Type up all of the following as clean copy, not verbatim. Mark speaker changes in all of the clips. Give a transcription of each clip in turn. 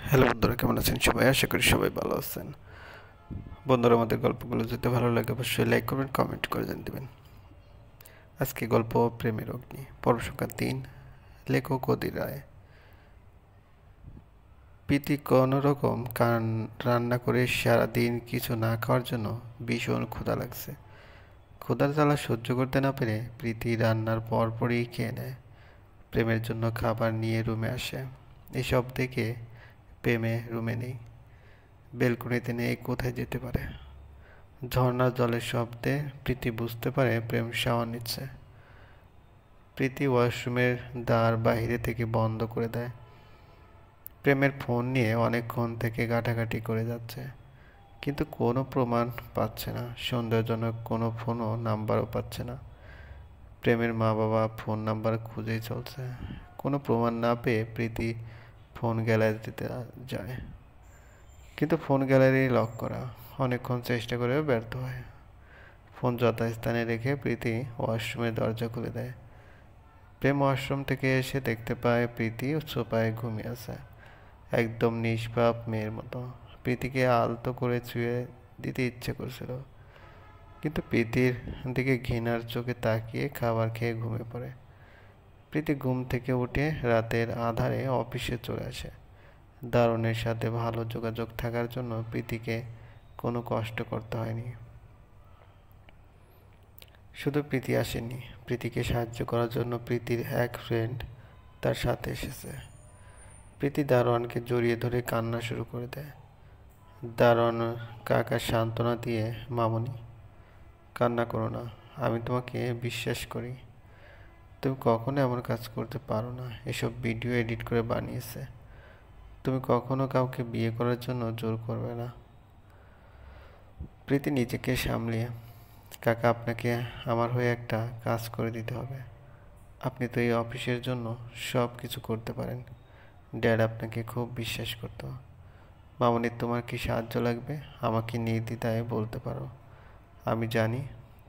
Speaker 1: Hello বন্ধুরা, কেমন আছেন সবাই? আশা করি সবাই ভালো আছেন। বন্ধুরা, আমাদের গল্পগুলো যদি ভালো লাগে অবশ্যই লাইক করবেন, কমেন্ট করে দেবেন। আজকে গল্প প্রেমের অগ্নি, পর্ব সংখ্যা ৩, লেখক অধীর রায়। প্রীতি কোনোরকম রান্না করে সারাদিন কিছু না খাওয়ার জন্য ভীষণ ক্ষুধা লাগছে। ক্ষুধার জ্বালা সহ্য করতে না পেরে প্রীতি রান্নার পরপরই খেয়ে নেয়। প্রেমের জন্য খাবার নিয়ে রুমে আসে। এসব দেখে প্রেমে রুমে নেই, বেলকনিতে নেই, কোথায় যেতে পারে। ঝর্ণার জলের শব্দে প্রীতি বুঝতে পারে প্রেম শাওয়ার নিচ্ছে। প্রীতি ওয়াশরুমের দ্বার বাইরে থেকে বন্ধ করে দেয়। প্রেমের ফোন নিয়ে অনেকক্ষণ থেকে ঘাটাঘাটি করে যাচ্ছে, কিন্তু কোনো প্রমাণ পাচ্ছে না। সন্দেহজনক কোনো ফোনও নাম্বারও পাচ্ছে না। প্রেমের মা বাবা ফোন নাম্বার খুঁজেই চলছে। কোনো প্রমাণ না পেয়ে প্রীতি ফোন গ্যালারিতে যায়, কিন্তু ফোন গ্যালারি লক করা। অনেকক্ষণ চেষ্টা করেও ব্যর্থ হয়। ফোন যথাস্থানে রেখে প্রীতি ওয়াশরুমের দরজা খুলে দেয়। প্রেম ওয়াশরুম থেকে এসে দেখতে পায় প্রীতি সোফায় ঘুমিয়ে আছে, একদম নিষ্পাপ মেয়ের মতো। প্রীতিকে আলতো করে ছুঁয়ে দিতে ইচ্ছে করছিল, কিন্তু প্রীতির দিকে ঘৃণার চোখে তাকিয়ে খাবার খেয়ে ঘুমিয়ে পড়ে। প্রীতি ঘুম থেকে উঠে রাতের আধারে অফিসে চলে আসে। দারুণের সাথে ভালো যোগাযোগ থাকার জন্য প্রীতিকে কোনো কষ্ট করতে হয়নি। শুধু প্রীতি আসেনি, প্রীতিকে সাহায্য করার জন্য প্রীতির এক ফ্রেন্ড তার সাথে এসেছে। প্রীতি দারোয়ানকে জড়িয়ে ধরে কান্না শুরু করে দেয়। দারোয়ান কাকা সান্ত্বনা দিয়ে, মামনি কান্না করো না, আমি তোমাকে বিশ্বাস করি। তুমি কখনো এমন কাজ করতে পারো না, এসব ভিডিও এডিট করে বানিয়েছে। তুমি কখনো কাউকে বিয়ে করার জন্য জোর করবে না। প্রীতি নিজেকে সামলিয়ে, কাকা আপনাকে আমার হয়ে একটা কাজ করে দিতে হবে। আপনি তো এই অফিসের জন্য সব কিছু করতে পারেন। ড্যাড আপনাকে খুব বিশ্বাস করতো। মামনি, তোমার কি সাহায্য লাগবে আমাকে নির্দ্বিধায় বলতে পারো। আমি জানি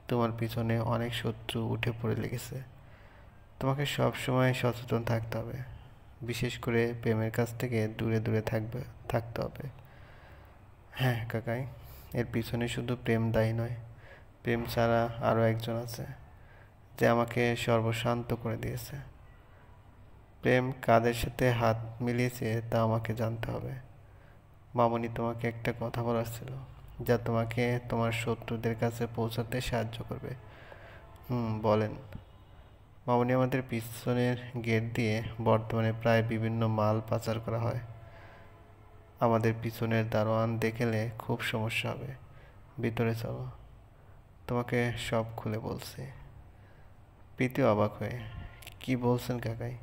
Speaker 1: তোমার পিছনে অনেক শত্রু উঠে পড়ে লেগেছে। তোমাকে সব সময় সচেতন থাকতে হবে, বিশেষ করে প্রেমের কাছ থেকে দূরে দূরে থাকতে হবে। হ্যাঁ কাকাই, এর পিছনে শুধু প্রেম দায়ী নয়। প্রেম ছাড়া আরও একজন আছে, যে আমাকে সর্বশান্ত করে দিয়েছে। প্রেম কাদের সাথে হাত মিলিয়েছে তা আমাকে জানতে হবে। মামনি, তোমাকে একটা কথা বলার ছিল, যা তোমাকে তোমার শত্রুদের কাছে পৌঁছাতে সাহায্য করবে। বলেন। মামনি, আমাদের পিছনের গেট দিয়ে বর্তমানে প্রায় বিভিন্ন মাল পাচার করা হয়। আমাদের পিছনের দারোয়ান দেখলে খুব সমস্যা হবে। ভিতরে চলো, তোমাকে সব খুলে বলছি। প্রীতি অবাক হয়ে, কি বলছেন কাকাই?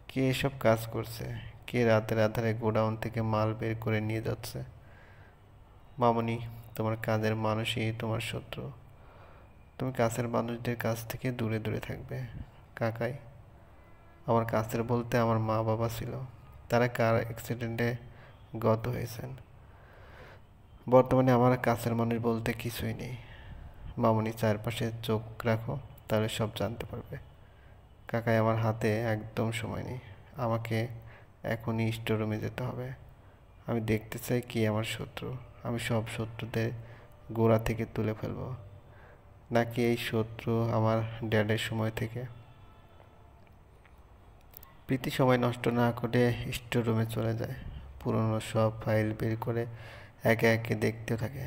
Speaker 1: কে এসব কাজ করছে? কে রাতের আধারে গোডাউন থেকে মাল বের করে নিয়ে যাচ্ছে? মামনি, তোমার কাজের মানুষই তোমার শত্রু। তুমি কাছের মানুষদের কাছ থেকে দূরে দূরে থাকবে। কাকাই, আমার কাছের বলতে আমার মা বাবা ছিল। তারা কার অ্যাক্সিডেন্টে গত হয়েছেন। বর্তমানে আমার কাছের মানুষ বলতে কিছুই নেই। মামনি, চারপাশে চোখ রাখো, তাহলে সব জানতে পারবে। কাকাই, আমার হাতে একদম সময় নেই। আমাকে এখনই স্টোররুমে যেতে হবে। আমি দেখতে চাই কি আমার শত্রু। আমি সব শত্রুদের গোড়া থেকে তুলে ফেলবো, নাকি এই শত্রু আমার ড্যাডের সময় থেকে। প্রীতি সময় নষ্ট না করে স্টোর রুমে চলে যায়। পুরনো সব ফাইল বের করে একে একে দেখতে থাকে,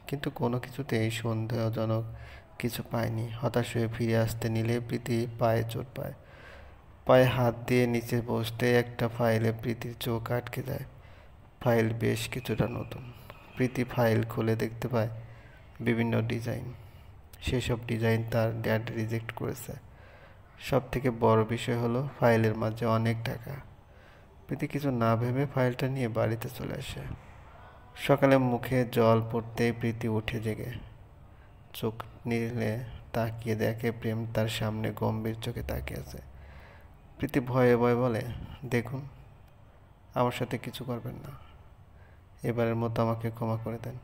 Speaker 1: কিন্তু কোনো কিছুতেই সন্দেহজনক কিছু পায়নি। হতাশ হয়ে ফিরে আসতে নিলে প্রীতি পায়ে চোট পায়। পায়ে হাত দিয়ে নিচে বসতে একটা ফাইলে প্রীতির চোখ আটকে যায়। ফাইল বেশ কিছুটা নতুন। প্রীতি ফাইল খুলে দেখতে পায় বিভিন্ন ডিজাইন। সেসব ডিজাইন তার ড্যাড রিজেক্ট করেছে। সব থেকে বড় বিষয় হলো ফাইলের মাঝে অনেক টাকা। প্রীতি কিছু না ভেবে ফাইলটা নিয়ে বাড়িতে চলে আসে। সকালে মুখে জল পড়তেই প্রীতি উঠে জেগে চোখ নিলে তাকিয়ে দেখে প্রেম তার সামনে গম্ভীর চোখে তাকিয়ে আছে। প্রীতি ভয়ে ভয়ে বলে, দেখুন, আমার সাথে কিছু করবেন না। এবারের মতো আমাকে ক্ষমা করে দেন।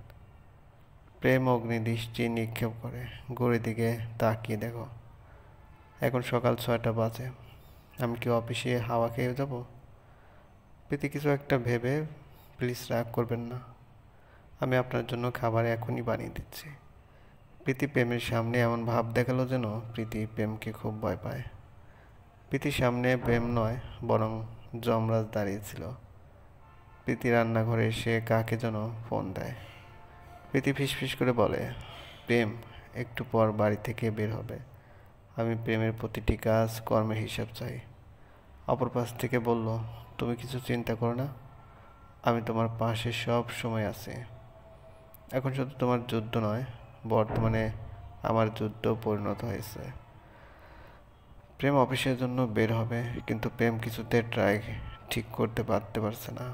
Speaker 1: প্রেম অগ্নিদৃষ্টি নিক্ষেপ করে। ঘড়ির দিকে তাকিয়ে দেখো, এখন সকাল 6টা বাজে। আমি কি অফিসে হাওয়া খেয়ে যাব? প্রীতি কিছু একটা ভেবে, প্লিজ রাগ করবেন না, আমি আপনার জন্য খাবার এখনই বানিয়ে দিচ্ছি। প্রীতি প্রেমের সামনে এমন ভাব দেখালো যেন প্রীতি প্রেমকে খুব ভয় পায়। প্রীতির সামনে প্রেম নয়, বরং যমরাজ দাঁড়িয়েছিল। প্রীতি রান্নাঘরে এসে কাকে যেন ফোন দেয়। প্রীতি ফিসফিস করে বলে, প্রেম একটু পর বাড়ি থেকে বের হবে, আমি প্রেমের প্রতিটি কাজ কর্মের হিসাব চাই। অপর পাশ থেকে বলল, তুমি কিছু চিন্তা করো না, আমি তোমার পাশে সব সময় আছি। এখন শুধু তোমার যুদ্ধ নয়, বর্তমানে আমার যুদ্ধ পরিণত হয়েছে। প্রেম অফিসের জন্য বের হবে, কিন্তু প্রেম কিছুতে ঠিক করতে পারছে না।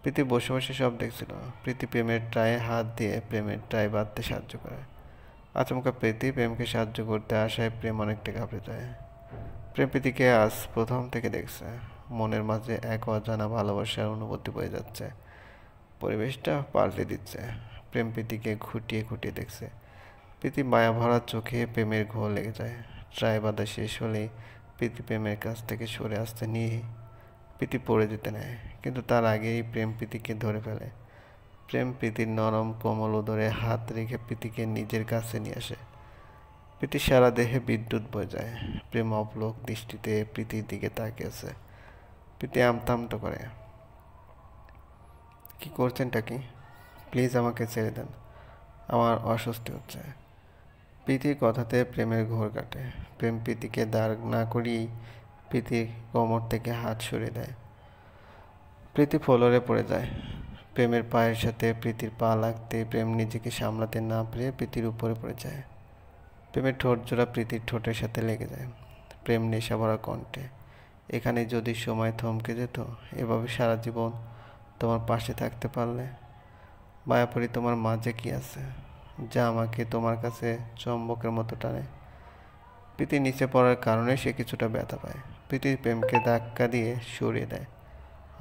Speaker 1: প্রীতি বসে বসে সব দেখছিল। প্রীতি প্রেমের ট্রায়ে হাত দিয়ে প্রেমের ট্রাই বাঁধতে সাহায্য করে। আচমকা প্রীতি প্রেমকে সাহায্য করতে আসায় প্রেম অনেকটা ঘাবড়ে যায়। প্রেম প্রীতিকে আজ প্রথম থেকে দেখছে। মনের মাঝে এক অজানা ভালোবাসার অনুভূতি বয়ে যাচ্ছে। পরিবেশটা পাল্টে দিচ্ছে। প্রেম প্রীতিকে খুঁটিয়ে খুঁটিয়ে দেখছে। প্রীতি মায়া ভরা চোখে প্রেমের ঘোর লেগে যায়। ট্রাই বাঁধা শেষ হলেই প্রীতি প্রেমের কাছ থেকে সরে আসতে নিয়ে প্রীতি পড়ে যেতে নেয়, কিন্তু তার আগেই প্রেম প্রীতিকে ধরে ফেলে। প্রেম প্রীতির নরম কোমল উদরে হাত রেখে প্রীতিকে নিজের কাছে নিয়ে আসে। প্রীতির সারা দেহে বিদ্যুৎ বয়ে যায়। প্রেম অপলক দৃষ্টিতে প্রীতির দিকে তাকিয়েছে। প্রীতি আমতা করে, কি করছেনটা কি? প্লিজ আমাকে ছেড়ে দেন, আমার অস্বস্তি হচ্ছে। প্রীতির কথাতে প্রেমের ঘোর কাটে। প্রেম প্রীতিকে দাঁড় না করিয়েই প্রীতির কোমর থেকে হাত সরিয়ে দেয়। প্রীতি ফ্লোরে পড়ে যায়। প্রেমের পায়ের সাথে প্রীতির পা লাগতে প্রেম নিজেকে সামলাতে না পেরে প্রীতির উপরে পড়ে যায়। প্রেমের ঠোঁট জোড়া প্রীতির ঠোঁটের সাথে লেগে যায়। প্রেম নেশা ভরা কণ্ঠে, এখানে যদি সময় থমকে যেত, এভাবে সারা জীবন তোমার পাশে থাকতে পারলে। মায়াপরি তোমার মাঝে কি আছে যা আমাকে তোমার কাছে চম্বকের মতো টানে? প্রীতি নিচে পড়ার কারণে সে কিছুটা ব্যথা পায়। প্রীতির প্রেমকে ধাক্কা দিয়ে সরিয়ে দেয়,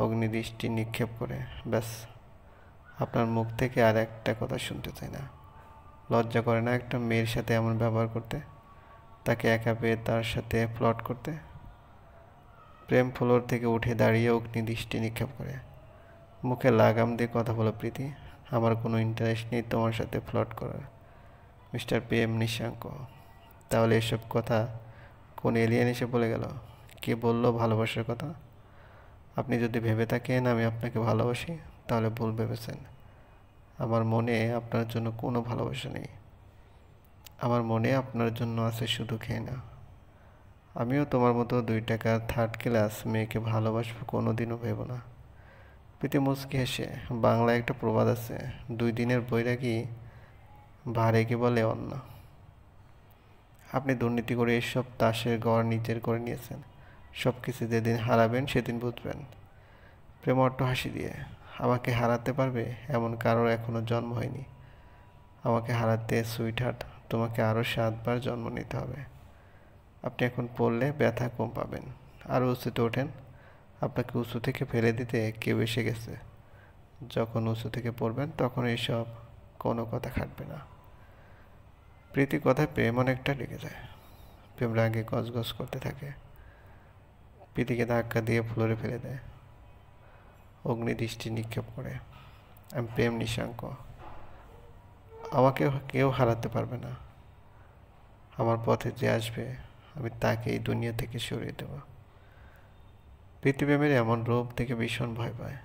Speaker 1: অগ্নিদৃষ্টি নিক্ষেপ করে। ব্যাস, আপনার মুখ থেকে আর একটা কথা শুনতে চাই না। লজ্জা করে না একটা মেয়ের সাথে এমন ব্যবহার করতে, তাকে একা পেয়ে তার সাথে প্লট করতে? প্রেম ফ্লোর থেকে উঠে দাঁড়িয়ে অগ্নিদৃষ্টি নিক্ষেপ করে। মুখে লাগাম দিয়ে কথা বলো, প্রীতি, আমার কোনো ইন্টারেস্ট নেই তোমার সাথে প্লট করার। মিস্টার প্রেম নিঃশঙ্ক। তাহলে এসব কথা কোন এলিয়েন এসে বলে গেল? কে বললো ভালোবাসার কথা? আপনি যদি ভেবে থাকেন আমি আপনাকে ভালোবাসি, তাহলে ভুল ভেবেছেন। আমার মনে আপনার জন্য কোনো ভালোবাসা নেই। আমার মনে আপনার জন্য আছে শুধু ঘৃণা। আমিও তোমার মতো 2 টাকার থার্ড ক্লাস মেয়েকে ভালোবাসবো কোনোদিনও ভেবো না। প্রীতি মুচকি হেসে, বাংলায় একটা প্রবাদ আছে, 2 দিনের বৈরাগী ভাড়েকে বলে অন্য। আপনি দুর্নীতি করে এসব তাসের ঘর নিজের করে নিয়েছেন। সব কিছু যেদিন হারাবেন সেদিন বুঝবেন। প্রেম অট্ট হাসি দিয়ে, আমাকে হারাতে পারবে এমন কারোর এখনো জন্ম হয়নি। আমাকে হারাতে সুইটহার্ট তোমাকে আরও 7 বার জন্ম নিতে হবে। আপনি এখন পড়লে ব্যথা কম পাবেন। আরও উঁচুতে ওঠেন, আপনাকে উঁচু থেকে ফেলে দিতে কেউ এসে গেছে। যখন উঁচু থেকে পড়বেন তখন এইসব কোনো কথা খাটবে না। প্রীতির কথায় প্রেম অনেকটা রেগে যায়। প্রেম রাগে গজগজ করতে থাকে। প্রীতিকে ধাক্কা দিয়ে ফ্লোরে ফেলে দেয়, অগ্নিদৃষ্টি নিক্ষেপ করে। আমি প্রেম নিঃশঙ্ক, আমাকে কেউ হারাতে পারবে না। আমার পথে যে আসবে আমি তাকে এই দুনিয়া থেকে সরিয়ে দেব। পৃথিবীর এমন রূপ দেখে ভীষণ ভয় পায়।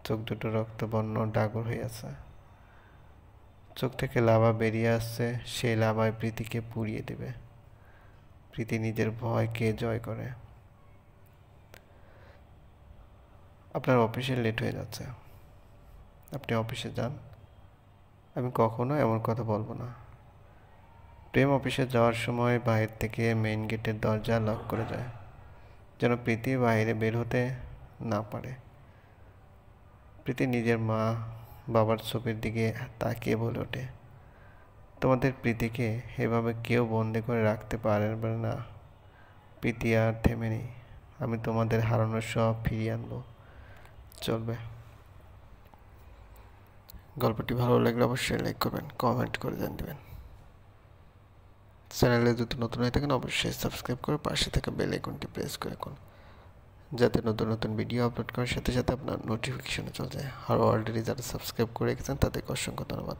Speaker 1: চোখ দুটো রক্তবর্ণ ডাগর হয়ে আছে। চোখ থেকে লাভা বেরিয়ে আসছে, সেই লাভায় প্রীতিকে পুড়িয়ে দেবে। প্রীতি নিজের ভয়কে জয় করে। আপনার অফিসে লেট হয়ে যাচ্ছে, আপনি অফিসে যান। আমি কখনো এমন কথা বলবো না। প্রেম অফিসে যাওয়ার সময় বাইরে থেকে মেইন গেটের দরজা লক করে যায়, যেন প্রীতি বাইরে বের হতে না পারে। প্রীতি নিজের মা বাবার ছবির দিকে তাকিয়ে বলে ওঠে, তোমাদের প্রীতিকে এভাবে কেউ বন্দি করে রাখতে পারবে না। প্রীতি আর থেমে নেই। আমি তোমাদের হারানোর সব ফিরিয়ে আনবো। চলবে। গল্পটি ভালো লাগলে অবশ্যই লাইক করবেন, কমেন্ট করে জানিয়ে দেবেন। চ্যানেলে যদি নতুন হয়ে থাকেন অবশ্যই সাবস্ক্রাইব করে পাশে থাকা বেল আইকনটি প্রেস করে রাখুন, যাতে নতুন নতুন ভিডিও আপলোড করার সাথে সাথে আপনার নোটিফিকেশনে চলে যায়। আর অলরেডি যারা সাবস্ক্রাইব করে রেখেছেন তাদেরকে অসংখ্য ধন্যবাদ।